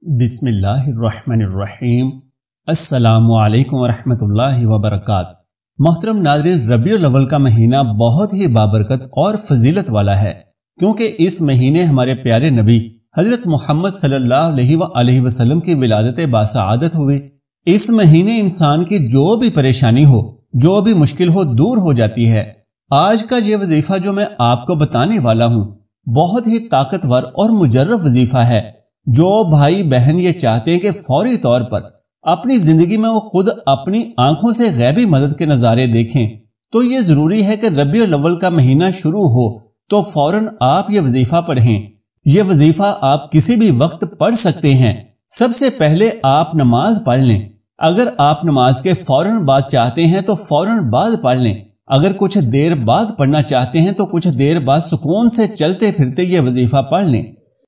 بسم اللہ الرحمن الرحیم۔ السلام علیکم ورحمۃ اللہ وبرکاتہ۔ محترم ناظرین، ربیع الاول کا مہینہ بہت ہی بابرکت اور فضیلت والا ہے، کیونکہ اس مہینے ہمارے پیارے نبی حضرت محمد صلی اللہ علیہ وآلہ وسلم کی ولادت باسعادت ہوئی۔ اس مہینے انسان کی جو بھی پریشانی ہو، جو بھی مشکل ہو، دور ہو جاتی ہے۔ آج کا یہ وظیفہ جو میں آپ کو بتانے والا ہوں، بہت ہی طاقتور اور مجرب وظیفہ ہے۔ جو بھائی بہن یہ چاہتے ہیں کہ فوری طور پر اپنی زندگی میں وہ خود اپنی آنکھوں سے غیبی مدد کے نظارے دیکھیں، تو یہ ضروری ہے کہ ربیع الاول کا مہینہ شروع ہو تو فوراً آپ یہ وظیفہ پڑھیں۔ یہ وظیفہ آپ کسی بھی وقت پڑھ سکتے ہیں۔ سب سے پہلے آپ نماز پڑھ لیں۔ اگر آپ نماز کے فوراً بعد چاہتے ہیں تو فوراً بعد پڑھ لیں۔ اگر کچھ دیر بعد پڑھنا چاہتے ہیں تو کچھ دیر بعد سکون سے چلتے پھرتے یہ وظیفہ پڑھ لیں۔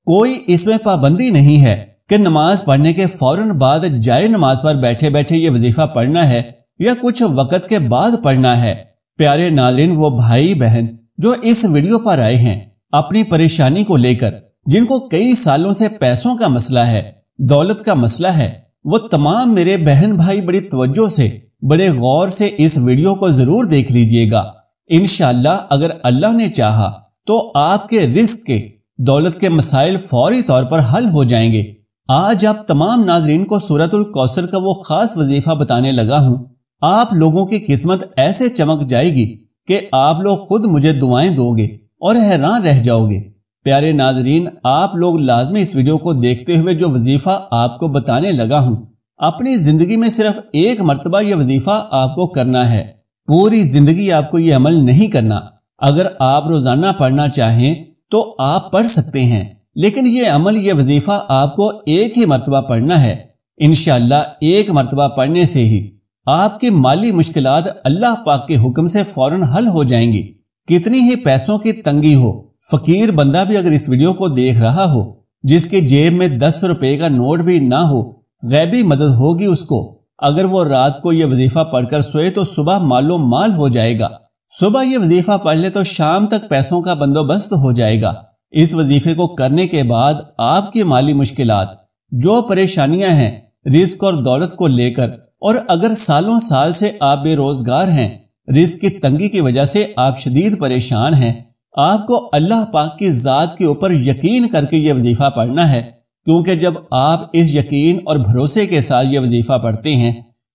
کوئی اس میں پابندی نہیں ہے کہ نماز پڑھنے کے فوراً بعد جائے نماز پر بیٹھے بیٹھے یہ وظیفہ پڑھنا ہے یا کچھ وقت کے بعد پڑھنا ہے۔ پیارے ناظرین، وہ بھائی بہن جو اس ویڈیو پر آئے ہیں اپنی پریشانی کو لے کر، جن کو کئی سالوں سے پیسوں کا مسئلہ ہے، دولت کا مسئلہ ہے، وہ تمام میرے بہن بھائی بڑی توجہ سے، بڑے غور سے اس ویڈیو کو ضرور دیکھ لیجئے گا۔ انشاءاللہ اگر اللہ نے چاہا تو آپ کے رزق کے، دولت کے مسائل فوری طور پر حل ہو جائیں گے۔ آج آپ تمام ناظرین کو سورۃ الکوثر کا وہ خاص وظیفہ بتانے لگا ہوں۔ آپ لوگوں کی قسمت ایسے چمک جائے گی کہ آپ لوگ خود مجھے دعائیں دو گے اور حیران رہ جاؤ گے۔ پیارے ناظرین، آپ لوگ لازمی اس ویڈیو کو دیکھتے ہوئے جو وظیفہ آپ کو بتانے لگا ہوں، اپنی زندگی میں صرف ایک مرتبہ یہ وظیفہ آپ کو کرنا ہے۔ پوری زندگی آپ کو یہ عمل نہیں کرنا۔ اگر آپ روزانہ پڑھنا چاہیں تو آپ پڑھ سکتے ہیں، لیکن یہ عمل، یہ وظیفہ آپ کو ایک ہی مرتبہ پڑھنا ہے۔ انشاءاللہ ایک مرتبہ پڑھنے سے ہی آپ کی مالی مشکلات اللہ پاک کے حکم سے فوراً حل ہو جائیں گی۔ کتنی ہی پیسوں کی تنگی ہو، فقیر بندہ بھی اگر اس ویڈیو کو دیکھ رہا ہو، جس کی جیب میں 10 روپے کا نوٹ بھی نہ ہو، غیبی مدد ہوگی اس کو۔ اگر وہ رات کو یہ وظیفہ پڑھ کر سوئے تو صبح مال و مال ہو جائے گا۔ صبح یہ وظیفہ پڑھ لے تو شام تک پیسوں کا بندوبست ہو جائے گا۔ اس وظیفے کو کرنے کے بعد آپ کی مالی مشکلات، جو پریشانیاں ہیں رزق اور دولت کو لے کر، اور اگر سالوں سال سے آپ بے روزگار ہیں، رزق کی تنگی کی وجہ سے آپ شدید پریشان ہیں، آپ کو اللہ پاک کی ذات کے اوپر یقین کر کے یہ وظیفہ پڑھنا ہے، کیونکہ جب آپ اس یقین اور بھروسے کے ساتھ یہ وظیفہ پڑھتے ہیں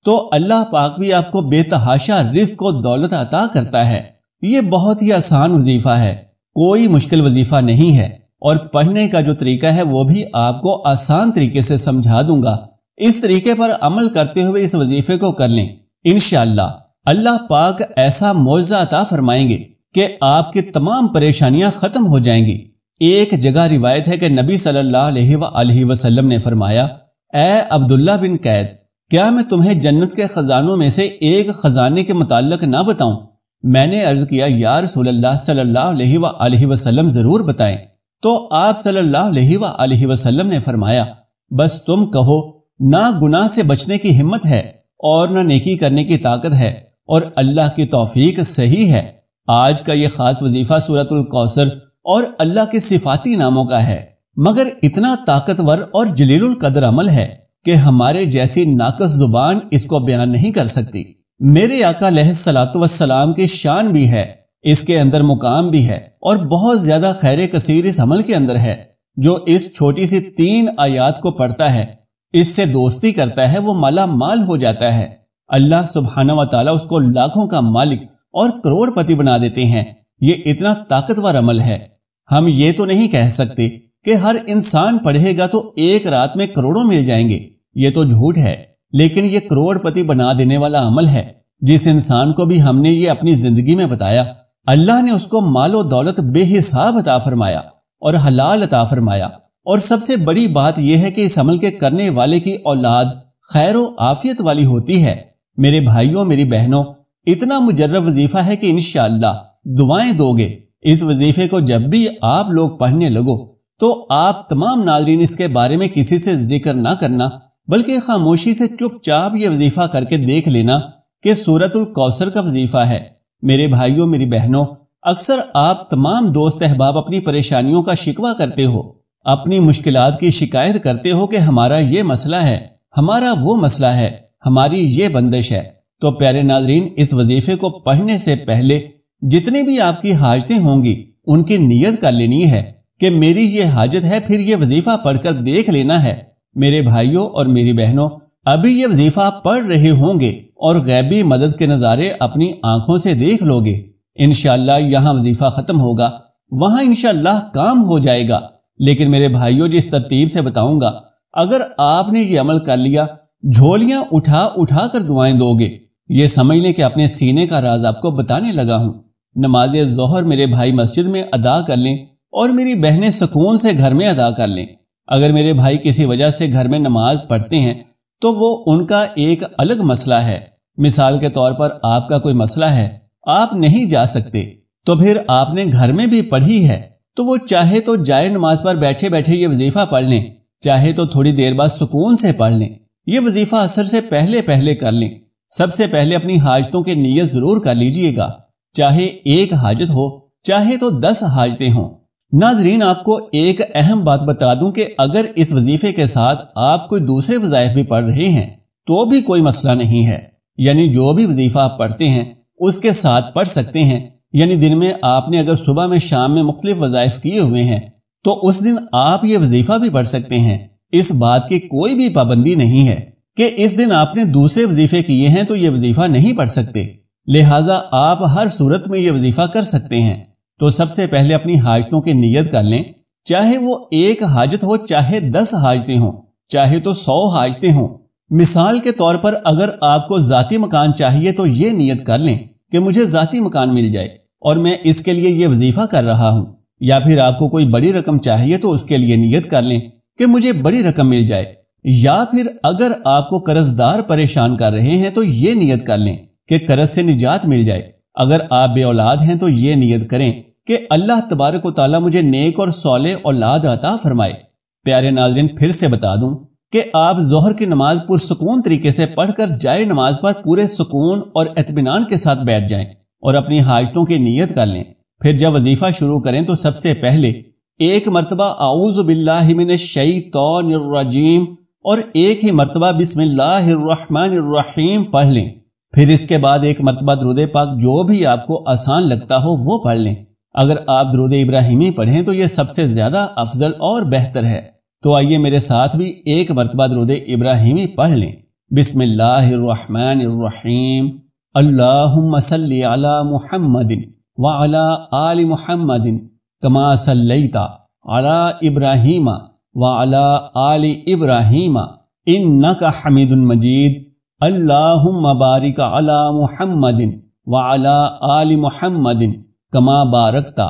تو اللہ پاک بھی آپ کو بے تحاشا رزق و دولت عطا کرتا ہے۔ یہ بہت ہی آسان وظیفہ ہے، کوئی مشکل وظیفہ نہیں ہے، اور پڑھنے کا جو طریقہ ہے وہ بھی آپ کو آسان طریقے سے سمجھا دوں گا۔ اس طریقے پر عمل کرتے ہوئے اس وظیفے کو کر لیں، انشاءاللہ اللہ پاک ایسا معجزہ عطا فرمائیں گے کہ آپ کی تمام پریشانیاں ختم ہو جائیں گی۔ ایک جگہ روایت ہے کہ نبی صلی اللہ علیہ وآلہ وسلم نے فرمایا، اے عبداللہ بن قید، کیا میں تمہیں جنت کے خزانوں میں سے ایک خزانے کے متعلق نہ بتاؤں؟ میں نے عرض کیا، یا رسول اللہ صلی اللہ علیہ وآلہ وسلم ضرور بتائیں۔ تو آپ صلی اللہ علیہ وآلہ وسلم نے فرمایا، بس تم کہو، نہ گناہ سے بچنے کی ہمت ہے اور نہ نیکی کرنے کی طاقت ہے، اور اللہ کی توفیق صحیح ہے۔ آج کا یہ خاص وظیفہ سورۃ الکوثر اور اللہ کے صفاتی ناموں کا ہے، مگر اتنا طاقتور اور جلیل القدر عمل ہے کہ ہمارے جیسی ناقص زبان اس کو بیان نہیں کر سکتی۔ میرے آقا علیہ الصلوۃ والسلام کی شان بھی ہے، اس کے اندر مقام بھی ہے، اور بہت زیادہ خیر کثیر اس عمل کے اندر ہے۔ جو اس چھوٹی سی 3 آیات کو پڑھتا ہے، اس سے دوستی کرتا ہے، وہ مالا مال ہو جاتا ہے۔ اللہ سبحانہ و تعالیٰ اس کو لاکھوں کا مالک اور کروڑ پتی بنا دیتے ہیں۔ یہ اتنا طاقتور عمل ہے۔ ہم یہ تو نہیں کہہ سکتے کہ ہر انسان پڑھے گا تو ایک رات میں کروڑوں مل جائیں گے، یہ تو جھوٹ ہے، لیکن یہ کروڑ پتی بنا دینے والا عمل ہے۔ جس انسان کو بھی ہم نے یہ اپنی زندگی میں بتایا، اللہ نے اس کو مال و دولت بے حساب عطا فرمایا اور حلال عطا فرمایا۔ اور سب سے بڑی بات یہ ہے کہ اس عمل کے کرنے والے کی اولاد خیر و عافیت والی ہوتی ہے۔ میرے بھائیوں، میری بہنوں، اتنا مجرب وظیفہ ہے کہ انشاءاللہ دعائیں دو گے۔ اس وظیفے کو جب بھی آپ لوگ پڑھنے لگو تو آپ تمام ناظرین اس کے بارے میں کسی سے ذکر نہ کرنا، بلکہ خاموشی سے چپ چاپ یہ وظیفہ کر کے دیکھ لینا کہ سورۃ الکوثر کا وظیفہ ہے۔ میرے بھائیوں، میری بہنوں، اکثر آپ تمام دوست احباب اپنی پریشانیوں کا شکوہ کرتے ہو، اپنی مشکلات کی شکایت کرتے ہو کہ ہمارا یہ مسئلہ ہے، ہمارا وہ مسئلہ ہے، ہماری یہ بندش ہے، تو پیارے ناظرین اس وظیفے کو پڑھنے سے پہلے جتنی بھی آپ کی حاجتیں ہوں گی ان کی نیت کر لینی ہے کہ میری یہ حاجت ہے، پھر یہ وظیفہ پڑھ کر دیکھ لینا ہے۔ میرے بھائیوں اور میری بہنوں، ابھی یہ وظیفہ پڑھ رہے ہوں گے اور غیبی مدد کے نظارے اپنی آنکھوں سے دیکھ لو گے۔ انشاءاللہ یہاں وظیفہ ختم ہوگا، وہاں انشاءاللہ کام ہو جائے گا۔ لیکن میرے بھائیوں، جس ترتیب سے بتاؤں گا، اگر آپ نے یہ عمل کر لیا، جھولیاں اٹھا اٹھا کر دعائیں دو گے، یہ سمجھ لیں کہ اپنے سینے کا راز آپ کو بتانے لگا ہوں۔ نماز ظہر میرے بھائی مسجد میں ادا کر لیں اور میری بہنیں سکون سے گھر میں ادا کر لیں۔ اگر میرے بھائی کسی وجہ سے گھر میں نماز پڑھتے ہیں تو وہ ان کا ایک الگ مسئلہ ہے۔ مثال کے طور پر آپ کا کوئی مسئلہ ہے، آپ نہیں جا سکتے، تو پھر آپ نے گھر میں بھی پڑھی ہے تو وہ چاہے تو جائے نماز پر بیٹھے بیٹھے یہ وظیفہ پڑھ لیں، چاہے تو تھوڑی دیر بعد سکون سے پڑھ لیں۔ یہ وظیفہ عصر سے پہلے پہلے کر لیں۔ سب سے پہلے اپنی حاجتوں کی نیت ضرور کر لیجئے گا، چاہے ایک حاجت ہو چاہے تو 10 حاجتیں ہوں۔ ناظرین، آپ کو ایک اہم بات بتا دوں کہ اگر اس وظیفے کے ساتھ آپ کوئی دوسرے وظائف بھی پڑھ رہے ہیں تو بھی کوئی مسئلہ نہیں ہے، یعنی جو بھی وظیفہ آپ پڑھتے ہیں اس کے ساتھ پڑھ سکتے ہیں۔ یعنی دن میں آپ نے اگر صبح میں شام میں مختلف وظائف کیے ہوئے ہیں تو اس دن آپ یہ وظیفہ بھی پڑھ سکتے ہیں۔ اس بات کی کوئی بھی پابندی نہیں ہے کہ اس دن آپ نے دوسرے وظیفے کیے ہیں تو یہ وظیفہ نہیں پڑھ سکتے، لہٰذا آپ ہر صورت میں یہ وظیفہ کر سکتے ہیں۔ تو سب سے پہلے اپنی حاجتوں کی نیت کر لیں، چاہے وہ ایک حاجت ہو چاہے 10 حاجتیں ہوں چاہے تو 100 حاجتیں ہوں۔ مثال کے طور پر اگر آپ کو ذاتی مکان چاہیے تو یہ نیت کر لیں کہ مجھے ذاتی مکان مل جائے اور میں اس کے لیے یہ وظیفہ کر رہا ہوں، یا پھر آپ کو کوئی بڑی رقم چاہیے تو اس کے لیے نیت کر لیں کہ مجھے بڑی رقم مل جائے، یا پھر اگر آپ کو قرض دار پریشان کر رہے ہیں تو یہ نیت کر لیں کہ قرض سے نجات مل جائے۔ اگر آپ بے اولاد ہیں تو یہ نیت کریں کہ اللہ تبارک و تعالیٰ مجھے نیک اور صالح اولاد عطا فرمائے۔ پیارے ناظرین، پھر سے بتا دوں کہ آپ ظہر کی نماز پرسکون طریقے سے پڑھ کر جائے نماز پر پورے سکون اور اطمینان کے ساتھ بیٹھ جائیں اور اپنی حاجتوں کی نیت کر لیں۔ پھر جب وظیفہ شروع کریں تو سب سے پہلے ایک مرتبہ اعوذ باللہ من الشیطان الرجیم اور ایک ہی مرتبہ بسم اللہ الرحمن الرحیم پڑھ لیں۔ پھر اس کے بعد ایک مرتبہ درود پاک جو بھی آپ کو آسان لگتا ہو وہ پڑھ لیں۔ اگر آپ درود ابراہیمی پڑھیں تو یہ سب سے زیادہ افضل اور بہتر ہے۔ تو آئیے میرے ساتھ بھی ایک مرتبہ درود ابراہیمی پڑھ لیں۔ بسم اللہ الرحمن الرحیم، اللہم صلی علی محمد وعلی آل محمد کما صلیت علی ابراہیم وعلی آل ابراہیم انک حمید مجید، اللہم بارک علی محمد وعلی آل محمد کما بارکت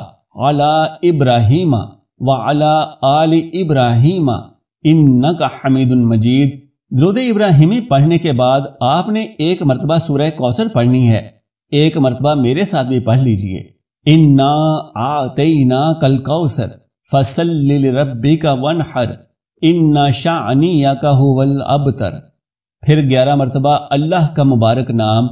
علی ابراہیم وعلی آل ابراہیم انک حمید مجید۔ درود ابراہیمی پڑھنے کے بعد آپ نے ایک مرتبہ سورہ کوثر پڑھنی ہے۔ ایک مرتبہ میرے ساتھ بھی پڑھ لیجئے، انا اعطیناک الکوثر فصلی لربک وانحر ان شانئک ھو الابتر۔ پھر 11 مرتبہ اللہ کا مبارک نام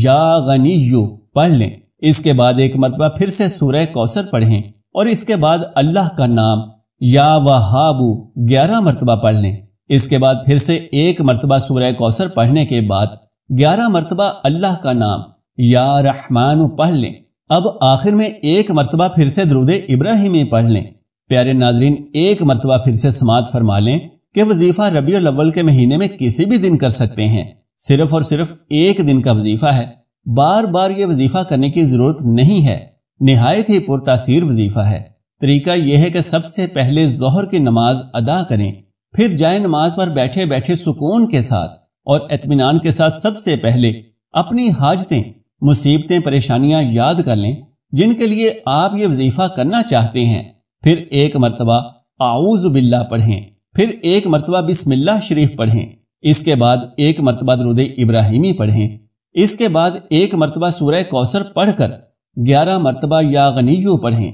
یا غنیو پڑھ لیں۔ اس کے بعد ایک مرتبہ پھر سے سورہ کوثر پڑھیں اور اس کے بعد اللہ کا نام یا وہابو 11 مرتبہ پڑھ لیں۔ اس کے بعد پھر سے ایک مرتبہ سورہ کوثر پڑھنے کے بعد 11 مرتبہ اللہ کا نام یا رحمان پڑھ لیں۔ اب آخر میں ایک مرتبہ پھر سے درود ابراہیمی پڑھ لیں۔ پیارے ناظرین، ایک مرتبہ پھر سے سماعت فرما لیں کہ وظیفہ ربیع الاول کے مہینے میں کسی بھی دن کر سکتے ہیں، صرف اور صرف ایک دن کا وظیفہ ہے، بار بار یہ وظیفہ کرنے کی ضرورت نہیں ہے، نہایت ہی پرتاثیر وظیفہ ہے۔ طریقہ یہ ہے کہ سب سے پہلے ظہر کی نماز ادا کریں، پھر جائے نماز پر بیٹھے بیٹھے سکون کے ساتھ اور اطمینان کے ساتھ سب سے پہلے اپنی حاجتیں، مصیبتیں، پریشانیاں یاد کر لیں جن کے لیے آپ یہ وظیفہ کرنا چاہتے ہیں۔ پھر ایک مرتبہ اعوذ باللہ پڑھیں، پھر ایک مرتبہ بسم اللہ شریف پڑھیں، اس کے بعد ایک مرتبہ درود ابراہیمی پڑھیں، اس کے بعد ایک مرتبہ سورہ کوثر پڑھ کر 11 مرتبہ یا غنیو پڑھیں،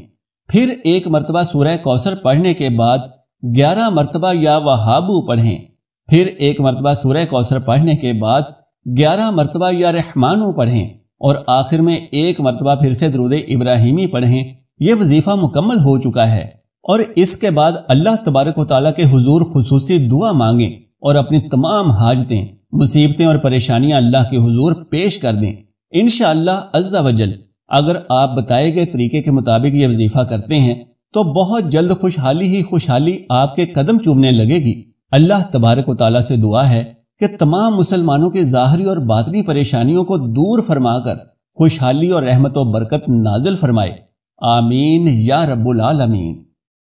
پھر ایک مرتبہ سورہ کوثر پڑھنے کے بعد 11 مرتبہ یا وہابو پڑھیں، پھر ایک مرتبہ سورہ کوثر پڑھنے کے بعد 11 مرتبہ یا رحمانو پڑھیں اور آخر میں ایک مرتبہ پھر سے درود ابراہیمی پڑھیں۔ یہ وظیفہ مکمل ہو چکا ہے۔ اور اس کے بعد اللہ تبارک و تعالیٰ کے حضور خصوصی دعا مانگیں اور اپنی تمام حاجتیں، مصیبتیں اور پریشانیاں اللہ کے حضور پیش کر دیں۔ انشاءاللہ عز و جل اگر آپ بتائے گئے طریقے کے مطابق یہ وظیفہ کرتے ہیں تو بہت جلد خوشحالی ہی خوشحالی آپ کے قدم چومنے لگے گی۔ اللہ تبارک و تعالیٰ سے دعا ہے کہ تمام مسلمانوں کی ظاہری اور باطنی پریشانیوں کو دور فرما کر خوشحالی اور رحمت و برکت نازل فرمائے۔ آمین یا رب العالمین۔